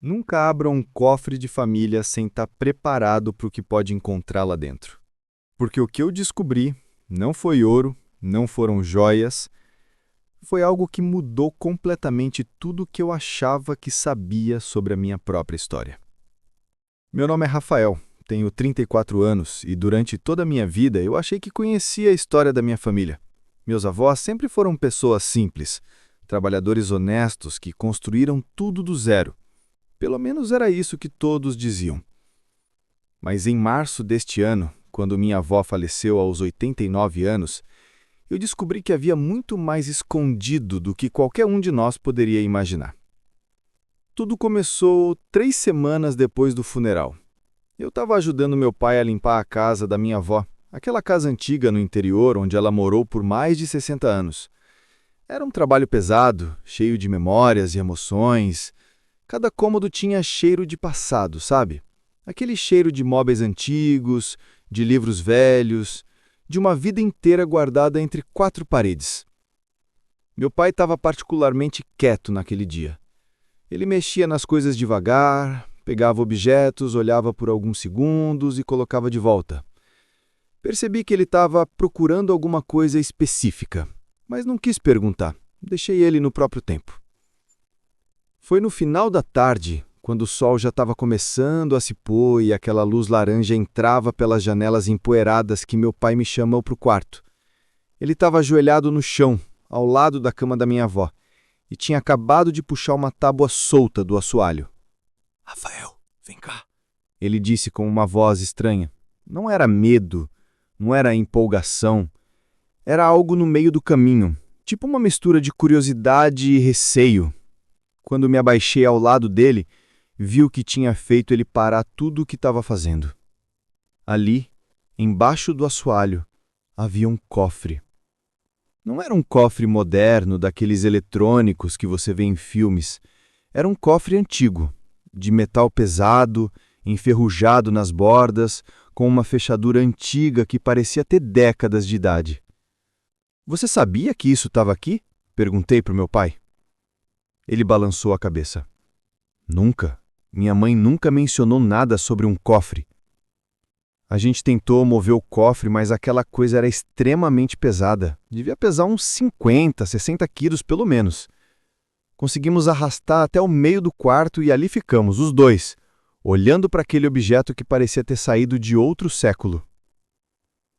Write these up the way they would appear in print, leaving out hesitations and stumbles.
Nunca abra um cofre de família sem estar preparado para o que pode encontrar lá dentro. Porque o que eu descobri não foi ouro, não foram joias, foi algo que mudou completamente tudo o que eu achava que sabia sobre a minha própria história. Meu nome é Rafael, tenho 34 anos e durante toda a minha vida eu achei que conhecia a história da minha família. Meus avós sempre foram pessoas simples, trabalhadores honestos que construíram tudo do zero. Pelo menos era isso que todos diziam. Mas em março deste ano, quando minha avó faleceu aos 89 anos, eu descobri que havia muito mais escondido do que qualquer um de nós poderia imaginar. Tudo começou 3 semanas depois do funeral. Eu estava ajudando meu pai a limpar a casa da minha avó, aquela casa antiga no interior onde ela morou por mais de 60 anos. Era um trabalho pesado, cheio de memórias e emoções. Cada cômodo tinha cheiro de passado, sabe? Aquele cheiro de móveis antigos, de livros velhos, de uma vida inteira guardada entre 4 paredes. Meu pai estava particularmente quieto naquele dia. Ele mexia nas coisas devagar, pegava objetos, olhava por alguns segundos e colocava de volta. Percebi que ele estava procurando alguma coisa específica, mas não quis perguntar. Deixei ele no próprio tempo. Foi no final da tarde, quando o sol já estava começando a se pôr e aquela luz laranja entrava pelas janelas empoeiradas, que meu pai me chamou para o quarto. Ele estava ajoelhado no chão, ao lado da cama da minha avó, e tinha acabado de puxar uma tábua solta do assoalho. Rafael, vem cá. Ele disse com uma voz estranha. Não era medo, não era empolgação. Era algo no meio do caminho, tipo uma mistura de curiosidade e receio. Quando me abaixei ao lado dele, vi o que tinha feito ele parar tudo o que estava fazendo. Ali, embaixo do assoalho, havia um cofre. Não era um cofre moderno, daqueles eletrônicos que você vê em filmes. Era um cofre antigo, de metal pesado, enferrujado nas bordas, com uma fechadura antiga que parecia ter décadas de idade. Você sabia que isso estava aqui? Perguntei para o meu pai. Ele balançou a cabeça. Nunca. Minha mãe nunca mencionou nada sobre um cofre. A gente tentou mover o cofre, mas aquela coisa era extremamente pesada. Devia pesar uns 50, 60 quilos pelo menos. Conseguimos arrastar até o meio do quarto e ali ficamos, os dois, olhando para aquele objeto que parecia ter saído de outro século.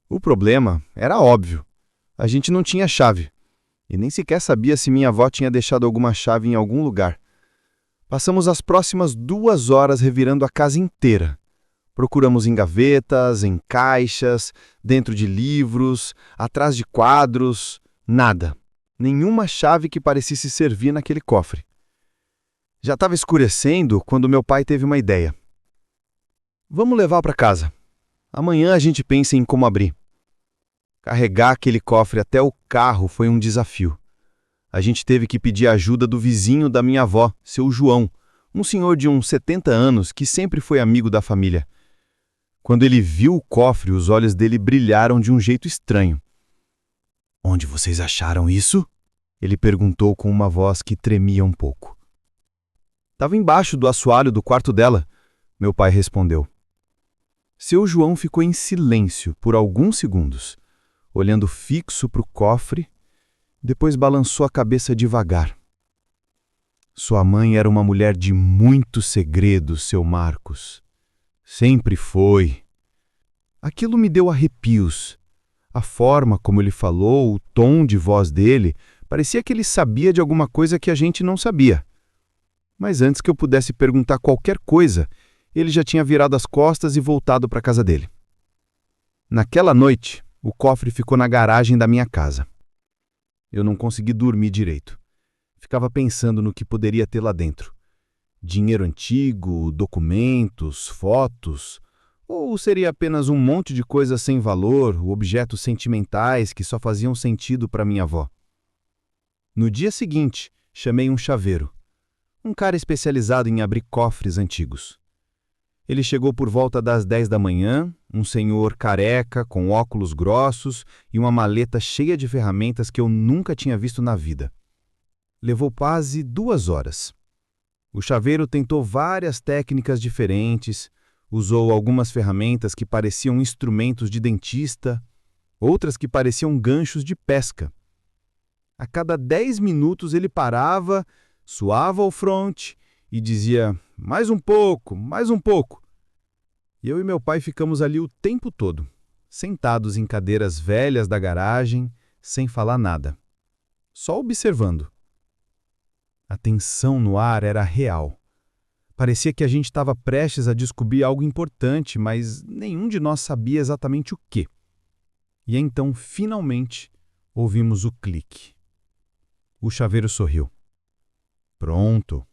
O problema era óbvio. A gente não tinha chave. E nem sequer sabia se minha avó tinha deixado alguma chave em algum lugar. Passamos as próximas 2 horas revirando a casa inteira. Procuramos em gavetas, em caixas, dentro de livros, atrás de quadros, nada. Nenhuma chave que parecesse servir naquele cofre. Já estava escurecendo quando meu pai teve uma ideia. Vamos levar para casa. Amanhã a gente pensa em como abrir. Carregar aquele cofre até o carro foi um desafio. A gente teve que pedir ajuda do vizinho da minha avó, seu João, um senhor de uns 70 anos que sempre foi amigo da família. Quando ele viu o cofre, os olhos dele brilharam de um jeito estranho. Onde vocês acharam isso? Ele perguntou com uma voz que tremia um pouco. Estava embaixo do assoalho do quarto dela, meu pai respondeu. Seu João ficou em silêncio por alguns segundos, olhando fixo para o cofre, depois balançou a cabeça devagar. Sua mãe era uma mulher de muitos segredos, seu Marcos. Sempre foi. Aquilo me deu arrepios. A forma como ele falou, o tom de voz dele, parecia que ele sabia de alguma coisa que a gente não sabia. Mas antes que eu pudesse perguntar qualquer coisa, ele já tinha virado as costas e voltado para a casa dele. Naquela noite, o cofre ficou na garagem da minha casa. Eu não consegui dormir direito. Ficava pensando no que poderia ter lá dentro. Dinheiro antigo, documentos, fotos, ou seria apenas um monte de coisas sem valor, objetos sentimentais que só faziam sentido para minha avó. No dia seguinte, chamei um chaveiro, um cara especializado em abrir cofres antigos. Ele chegou por volta das 10 da manhã, um senhor careca, com óculos grossos e uma maleta cheia de ferramentas que eu nunca tinha visto na vida. Levou quase 2 horas. O chaveiro tentou várias técnicas diferentes, usou algumas ferramentas que pareciam instrumentos de dentista, outras que pareciam ganchos de pesca. A cada 10 minutos ele parava, suava o fronte e dizia: mais um pouco, mais um pouco. Eu e meu pai ficamos ali o tempo todo, sentados em cadeiras velhas da garagem, sem falar nada, só observando. A tensão no ar era real. Parecia que a gente estava prestes a descobrir algo importante, mas nenhum de nós sabia exatamente o quê. E então, finalmente, ouvimos o clique. O chaveiro sorriu. Pronto.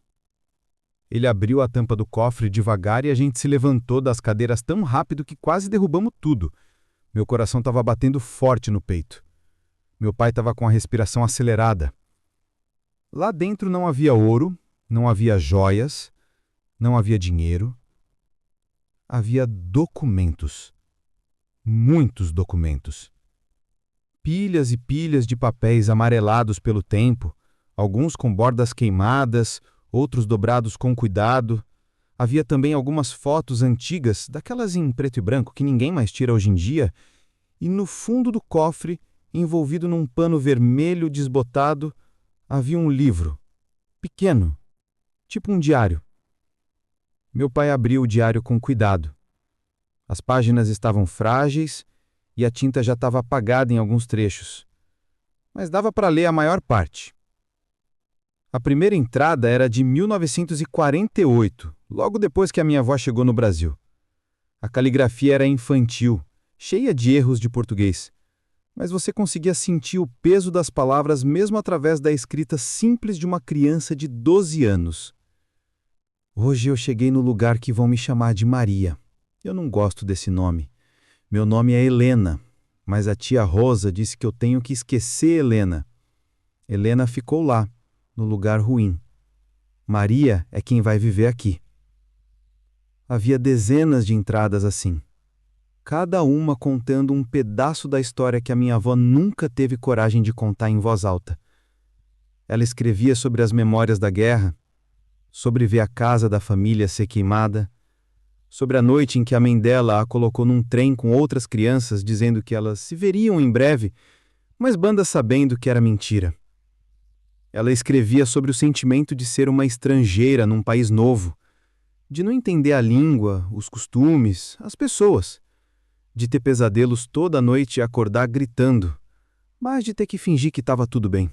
Ele abriu a tampa do cofre devagar e a gente se levantou das cadeiras tão rápido que quase derrubamos tudo. Meu coração estava batendo forte no peito. Meu pai estava com a respiração acelerada. Lá dentro não havia ouro, não havia joias, não havia dinheiro. Havia documentos. Muitos documentos. Pilhas e pilhas de papéis amarelados pelo tempo, alguns com bordas queimadas, outros dobrados com cuidado. Havia também algumas fotos antigas, daquelas em preto e branco que ninguém mais tira hoje em dia, e no fundo do cofre, envolvido num pano vermelho desbotado, havia um livro, pequeno, tipo um diário. Meu pai abriu o diário com cuidado. As páginas estavam frágeis e a tinta já estava apagada em alguns trechos, mas dava para ler a maior parte. A primeira entrada era de 1948, logo depois que a minha avó chegou no Brasil. A caligrafia era infantil, cheia de erros de português, mas você conseguia sentir o peso das palavras mesmo através da escrita simples de uma criança de 12 anos. Hoje eu cheguei no lugar que vão me chamar de Maria. Eu não gosto desse nome. Meu nome é Helena, mas a tia Rosa disse que eu tenho que esquecer Helena. Helena ficou lá, no lugar ruim. Maria é quem vai viver aqui. Havia dezenas de entradas assim, cada uma contando um pedaço da história que a minha avó nunca teve coragem de contar em voz alta. Ela escrevia sobre as memórias da guerra, sobre ver a casa da família ser queimada, sobre a noite em que a mãe dela a colocou num trem com outras crianças dizendo que elas se veriam em breve, mas Banda sabendo que era mentira. Ela escrevia sobre o sentimento de ser uma estrangeira num país novo, de não entender a língua, os costumes, as pessoas, de ter pesadelos toda noite e acordar gritando, mas de ter que fingir que estava tudo bem.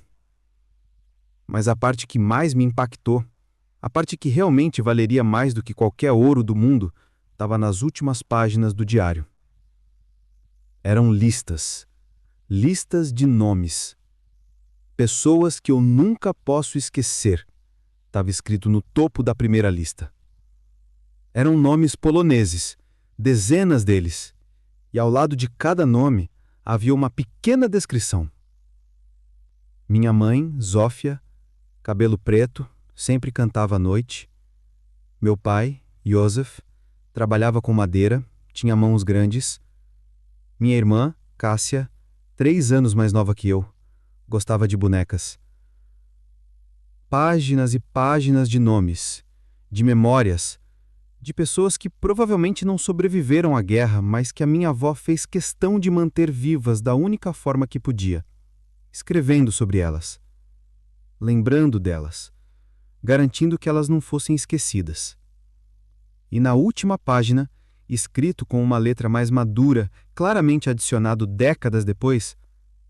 Mas a parte que mais me impactou, a parte que realmente valeria mais do que qualquer ouro do mundo, estava nas últimas páginas do diário. Eram listas, listas de nomes. Pessoas que eu nunca posso esquecer, estava escrito no topo da primeira lista. Eram nomes poloneses, dezenas deles, e ao lado de cada nome havia uma pequena descrição. Minha mãe, Zófia, cabelo preto, sempre cantava à noite. Meu pai, Józef, trabalhava com madeira, tinha mãos grandes. Minha irmã, Cássia, 3 anos mais nova que eu, gostava de bonecas. Páginas e páginas de nomes, de memórias, de pessoas que provavelmente não sobreviveram à guerra, mas que a minha avó fez questão de manter vivas da única forma que podia, escrevendo sobre elas, lembrando delas, garantindo que elas não fossem esquecidas. E na última página, escrito com uma letra mais madura, claramente adicionado décadas depois,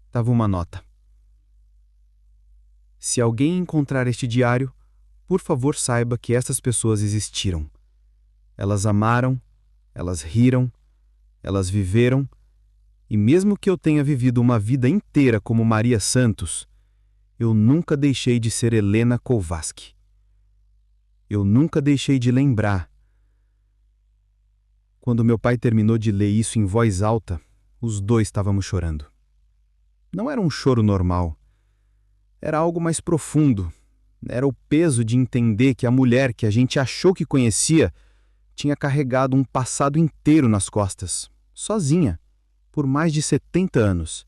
estava uma nota. Se alguém encontrar este diário, por favor saiba que essas pessoas existiram. Elas amaram, elas riram, elas viveram, e mesmo que eu tenha vivido uma vida inteira como Maria Santos, eu nunca deixei de ser Helena Kovaski. Eu nunca deixei de lembrar. Quando meu pai terminou de ler isso em voz alta, os dois estávamos chorando. Não era um choro normal. Era algo mais profundo. Era o peso de entender que a mulher que a gente achou que conhecia tinha carregado um passado inteiro nas costas, sozinha, por mais de 70 anos.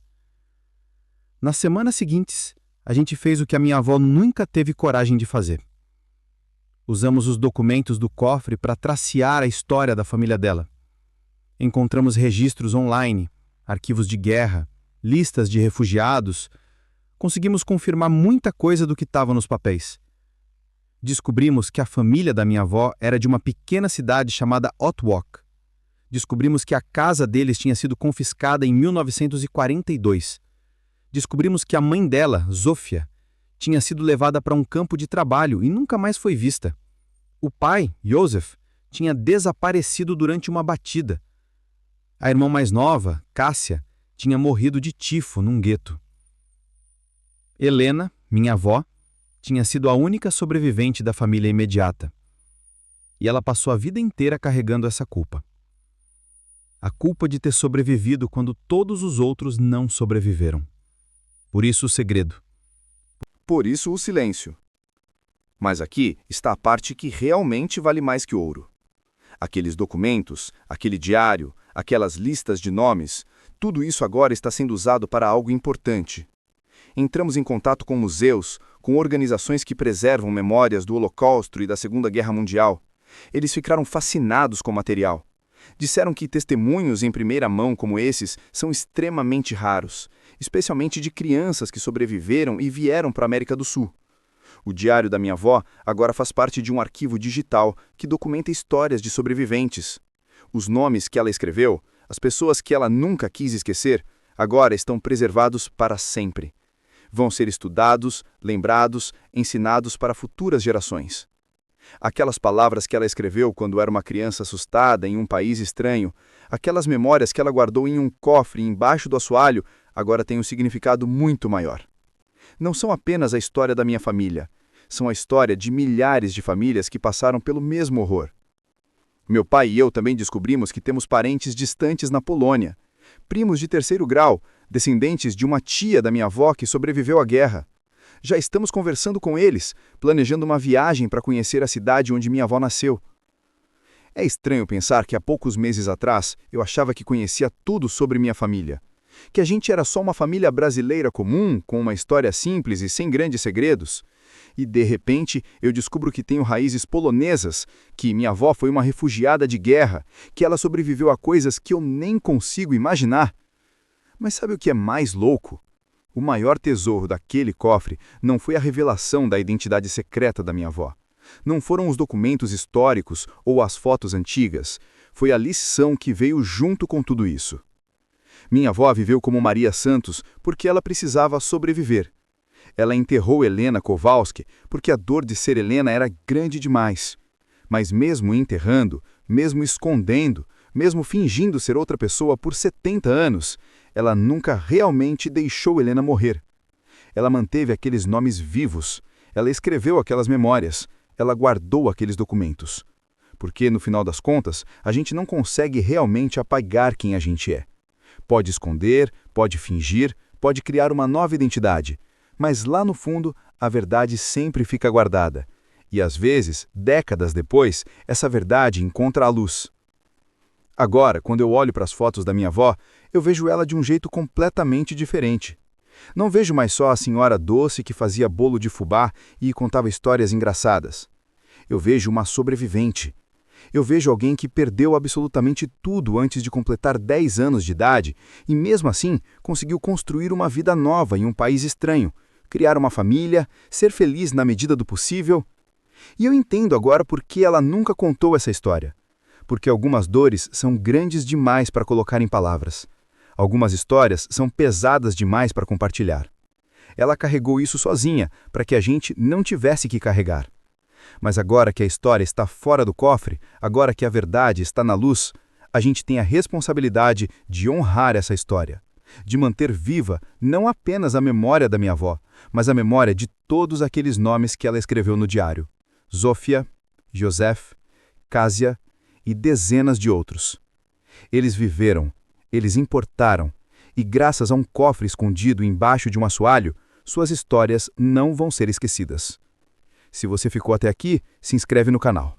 Nas semanas seguintes, a gente fez o que a minha avó nunca teve coragem de fazer. Usamos os documentos do cofre para tracear a história da família dela. Encontramos registros online, arquivos de guerra, listas de refugiados. Conseguimos confirmar muita coisa do que estava nos papéis. Descobrimos que a família da minha avó era de uma pequena cidade chamada Otwock. Descobrimos que a casa deles tinha sido confiscada em 1942. Descobrimos que a mãe dela, Zofia, tinha sido levada para um campo de trabalho e nunca mais foi vista. O pai, Joseph, tinha desaparecido durante uma batida. A irmã mais nova, Cássia, tinha morrido de tifo num gueto. Helena, minha avó, tinha sido a única sobrevivente da família imediata. E ela passou a vida inteira carregando essa culpa. A culpa de ter sobrevivido quando todos os outros não sobreviveram. Por isso o segredo. Por isso o silêncio. Mas aqui está a parte que realmente vale mais que ouro. Aqueles documentos, aquele diário, aquelas listas de nomes, tudo isso agora está sendo usado para algo importante. Entramos em contato com museus, com organizações que preservam memórias do Holocausto e da Segunda Guerra Mundial. Eles ficaram fascinados com o material. Disseram que testemunhos em primeira mão como esses são extremamente raros, especialmente de crianças que sobreviveram e vieram para a América do Sul. O diário da minha avó agora faz parte de um arquivo digital que documenta histórias de sobreviventes. Os nomes que ela escreveu, as pessoas que ela nunca quis esquecer, agora estão preservados para sempre. Vão ser estudados, lembrados, ensinados para futuras gerações. Aquelas palavras que ela escreveu quando era uma criança assustada em um país estranho, aquelas memórias que ela guardou em um cofre embaixo do assoalho, agora têm um significado muito maior. Não são apenas a história da minha família, são a história de milhares de famílias que passaram pelo mesmo horror. Meu pai e eu também descobrimos que temos parentes distantes na Polônia, primos de terceiro grau, descendentes de uma tia da minha avó que sobreviveu à guerra. Já estamos conversando com eles, planejando uma viagem para conhecer a cidade onde minha avó nasceu. É estranho pensar que há poucos meses atrás eu achava que conhecia tudo sobre minha família. Que a gente era só uma família brasileira comum, com uma história simples e sem grandes segredos. E, de repente, eu descubro que tenho raízes polonesas, que minha avó foi uma refugiada de guerra, que ela sobreviveu a coisas que eu nem consigo imaginar. Mas sabe o que é mais louco? O maior tesouro daquele cofre não foi a revelação da identidade secreta da minha avó. Não foram os documentos históricos ou as fotos antigas. Foi a lição que veio junto com tudo isso. Minha avó viveu como Maria Santos porque ela precisava sobreviver. Ela enterrou Helena Kowalski porque a dor de ser Helena era grande demais. Mas mesmo enterrando, mesmo escondendo, mesmo fingindo ser outra pessoa por 70 anos, ela nunca realmente deixou Helena morrer. Ela manteve aqueles nomes vivos, ela escreveu aquelas memórias, ela guardou aqueles documentos. Porque, no final das contas, a gente não consegue realmente apagar quem a gente é. Pode esconder, pode fingir, pode criar uma nova identidade, mas lá no fundo, a verdade sempre fica guardada. E às vezes, décadas depois, essa verdade encontra a luz. Agora, quando eu olho para as fotos da minha avó, eu vejo ela de um jeito completamente diferente. Não vejo mais só a senhora doce que fazia bolo de fubá e contava histórias engraçadas. Eu vejo uma sobrevivente. Eu vejo alguém que perdeu absolutamente tudo antes de completar 10 anos de idade e, mesmo assim, conseguiu construir uma vida nova em um país estranho, criar uma família, ser feliz na medida do possível. E eu entendo agora por que ela nunca contou essa história. Porque algumas dores são grandes demais para colocar em palavras. Algumas histórias são pesadas demais para compartilhar. Ela carregou isso sozinha, para que a gente não tivesse que carregar. Mas agora que a história está fora do cofre, agora que a verdade está na luz, a gente tem a responsabilidade de honrar essa história. De manter viva não apenas a memória da minha avó, mas a memória de todos aqueles nomes que ela escreveu no diário. Zofia, Joseph, Cássia e dezenas de outros. Eles viveram, eles importaram, e graças a um cofre escondido embaixo de um assoalho, suas histórias não vão ser esquecidas. Se você ficou até aqui, se inscreve no canal.